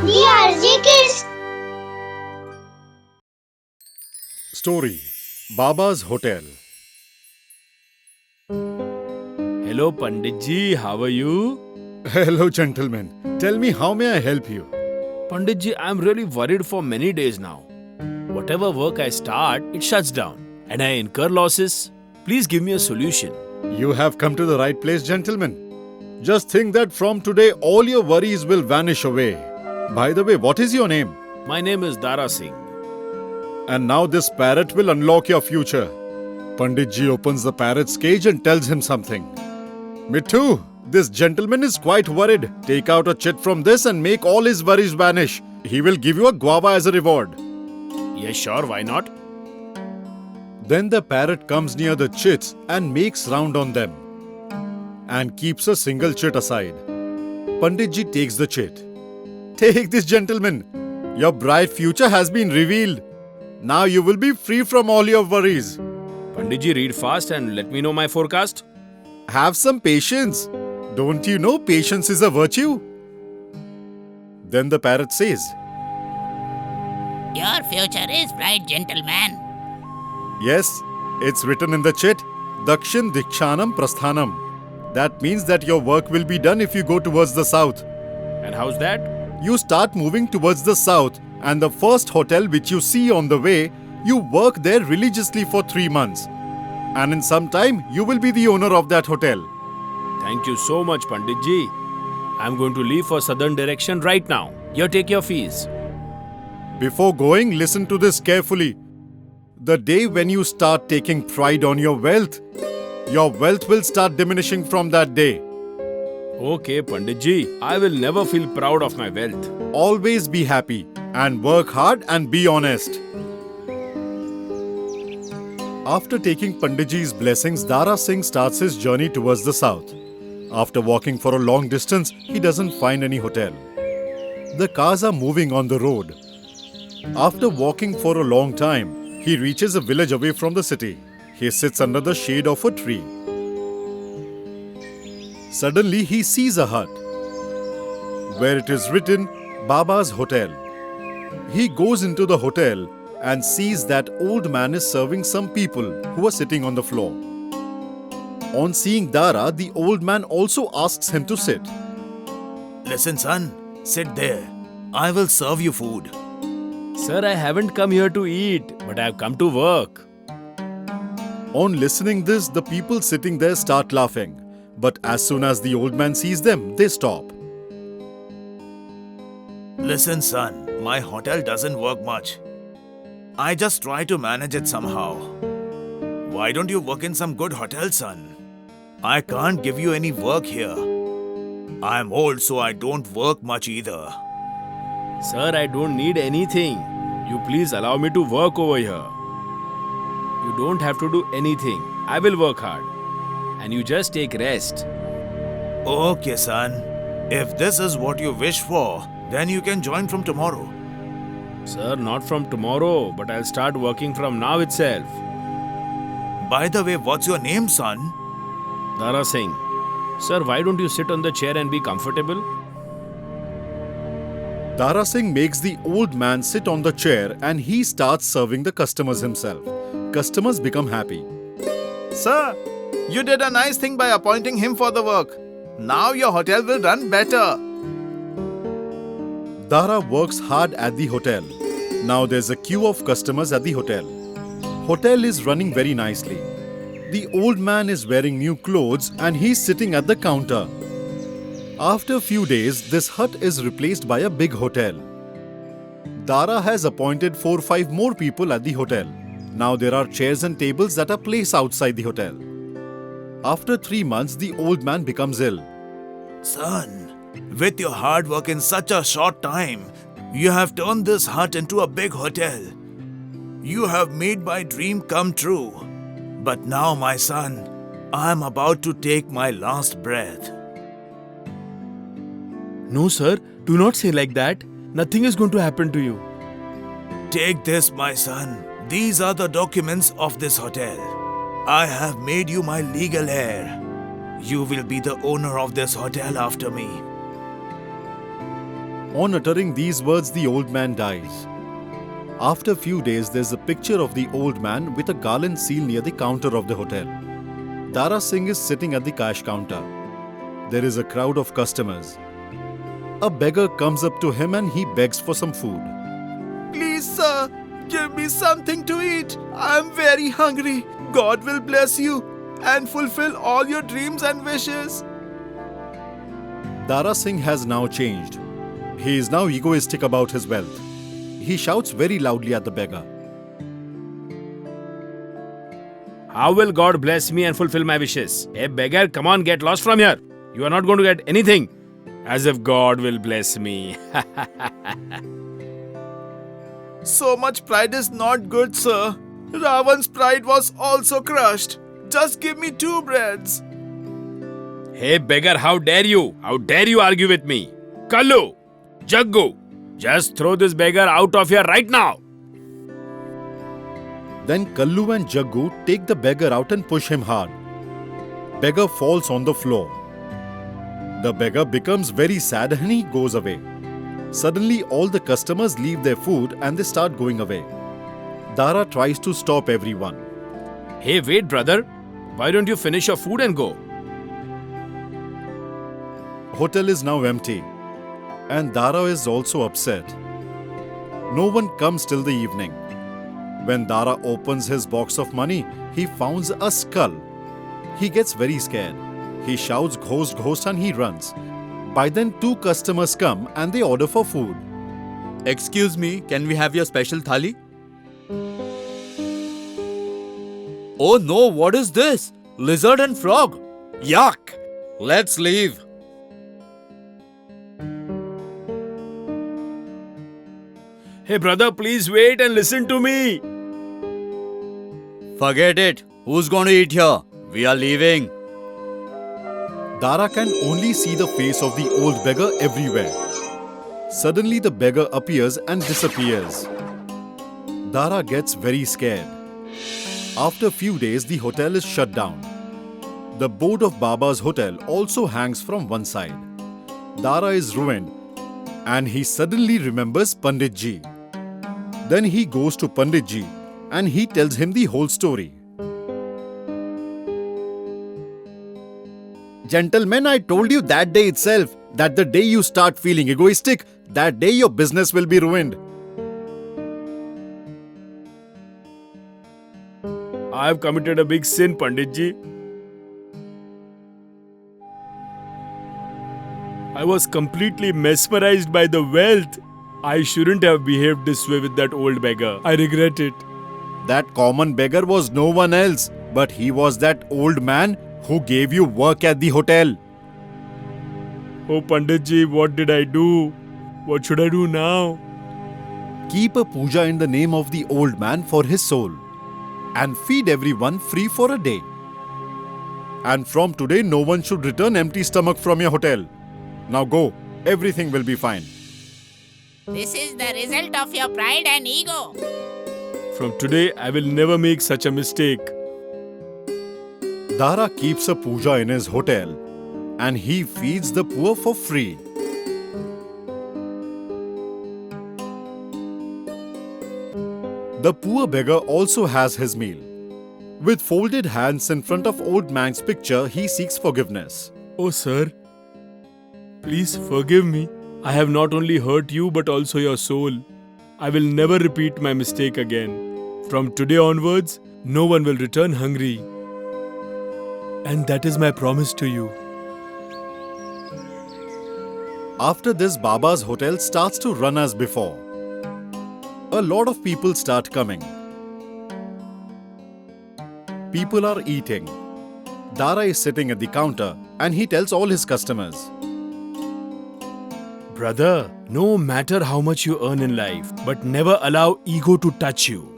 DRJ Kids. Story Baba's Hotel. Hello, Pandit ji. How are you? Hello, gentlemen. Tell me, how may I help you? Pandit ji, I'm really worried for many days now. Whatever work I start, it shuts down. And I incur losses. Please give me a solution. You have come to the right place, gentlemen. Just think that from today, all your worries will vanish away. By the way, what is your name? My name is Dara Singh. And now this parrot will unlock your future. Pandit ji opens the parrot's cage and tells him something. Mittu, this gentleman is quite worried. Take out a chit from this and make all his worries vanish. He will give you a guava as a reward. Yes, sure, why not? Then the parrot comes near the chits and makes round on them and keeps a single chit aside. Pandit ji takes the chit. Take this, gentleman. Your bright future has been revealed. Now you will be free from all your worries. Pandit ji, read fast and let me know my forecast. Have some patience. Don't you know patience is a virtue? Then the parrot says, Your future is bright, gentleman. Yes, it's written in the chit, Dakshin Dikshanam Prasthanam. That means that your work will be done if you go towards the south. And how's that? You start moving towards the south, and the first hotel which you see on the way, you work there religiously for 3 months. And in some time, you will be the owner of that hotel. Thank you so much, Pandit ji. I'm going to leave for southern direction right now. Here, take your fees. Before going, listen to this carefully. The day when you start taking pride on your wealth will start diminishing from that day. Okay, Pandit ji. I will never feel proud of my wealth. Always be happy and work hard and be honest. After taking Panditji's blessings, Dara Singh starts his journey towards the south. After walking for a long distance, he doesn't find any hotel. The cars are moving on the road. After walking for a long time, he reaches a village away from the city. He sits under the shade of a tree. Suddenly, he sees a hut where it is written, Baba's Hotel. He goes into the hotel and sees that old man is serving some people who are sitting on the floor. On seeing Dara, the old man also asks him to sit. Listen, son, sit there. I will serve you food. Sir, I haven't come here to eat, but I have come to work. On listening this, the people sitting there start laughing. But as soon as the old man sees them, they stop. Listen, son, my hotel doesn't work much. I just try to manage it somehow. Why don't you work in some good hotel, son? I can't give you any work here. I'm old, so I don't work much either. Sir, I don't need anything. You please allow me to work over here. You don't have to do anything. I will work hard. And you just take rest. Okay, son. If this is what you wish for, then you can join from tomorrow. Sir, not from tomorrow, but I'll start working from now itself. By the way, what's your name, son? Dara Singh. Sir, why don't you sit on the chair and be comfortable? Dara Singh makes the old man sit on the chair and he starts serving the customers himself. Customers become happy. Sir, you did a nice thing by appointing him for the work. Now your hotel will run better. Dara works hard at the hotel. Now there's a queue of customers at the hotel. Hotel is running very nicely. The old man is wearing new clothes and he's sitting at the counter. After a few days, this hut is replaced by a big hotel. Dara has appointed 4-5 more people at the hotel. Now there are chairs and tables that are placed outside the hotel. After 3 months, the old man becomes ill. Son, with your hard work in such a short time, you have turned this hut into a big hotel. You have made my dream come true. But now, my son, I am about to take my last breath. No, sir. Do not say like that. Nothing is going to happen to you. Take this, my son. These are the documents of this hotel. I have made you my legal heir. You will be the owner of this hotel after me. On uttering these words, the old man dies. After few days, there's a picture of the old man with a garland seal near the counter of the hotel. Dara Singh is sitting at the cash counter. There is a crowd of customers. A beggar comes up to him and he begs for some food. Please, sir, give me something to eat. I am very hungry. God will bless you and fulfill all your dreams and wishes. Dara Singh has now changed. He is now egoistic about his wealth. He shouts very loudly at the beggar. How will God bless me and fulfill my wishes? Hey beggar, come on, get lost from here. You are not going to get anything. As if God will bless me. So much pride is not good, sir. Ravan's pride was also crushed. Just give me 2 breads. Hey beggar, how dare you? How dare you argue with me? Kallu, Jaggu, just throw this beggar out of here right now. Then Kallu and Jaggu take the beggar out and push him hard. Beggar falls on the floor. The beggar becomes very sad and he goes away. Suddenly, all the customers leave their food and they start going away. Dara tries to stop everyone. Hey, wait, brother. Why don't you finish your food and go? Hotel is now empty. And Dara is also upset. No one comes till the evening. When Dara opens his box of money, he finds a skull. He gets very scared. He shouts ghost, ghost and he runs. By then 2 customers come and they order for food. Excuse me, can we have your special thali? Oh no, what is this? Lizard and frog. Yuck! Let's leave. Hey brother, please wait and listen to me. Forget it. Who's going to eat here? We are leaving. Dara can only see the face of the old beggar everywhere. Suddenly the beggar appears and disappears. Dara gets very scared. After few days, the hotel is shut down. The board of Baba's hotel also hangs from one side. Dara is ruined and he suddenly remembers Pandit Ji. Then he goes to Pandit Ji and he tells him the whole story. Gentlemen, I told you that day itself that the day you start feeling egoistic, that day your business will be ruined. I have committed a big sin, Pandit Ji. I was completely mesmerized by the wealth. I shouldn't have behaved this way with that old beggar. I regret it. That common beggar was no one else, but he was that old man who gave you work at the hotel. Oh Pandit Ji, what did I do? What should I do now? Keep a puja in the name of the old man for his soul and feed everyone free for a day. And from today, no one should return empty stomach from your hotel. Now go, everything will be fine. This is the result of your pride and ego. From today, I will never make such a mistake. Dara keeps a puja in his hotel and he feeds the poor for free. The poor beggar also has his meal. With folded hands in front of old man's picture, he seeks forgiveness. Oh sir, please forgive me. I have not only hurt you but also your soul. I will never repeat my mistake again. From today onwards, no one will return hungry. And that is my promise to you. After this, Baba's hotel starts to run as before. A lot of people start coming. People are eating. Dara is sitting at the counter and he tells all his customers, Brother, no matter how much you earn in life, but never allow ego to touch you.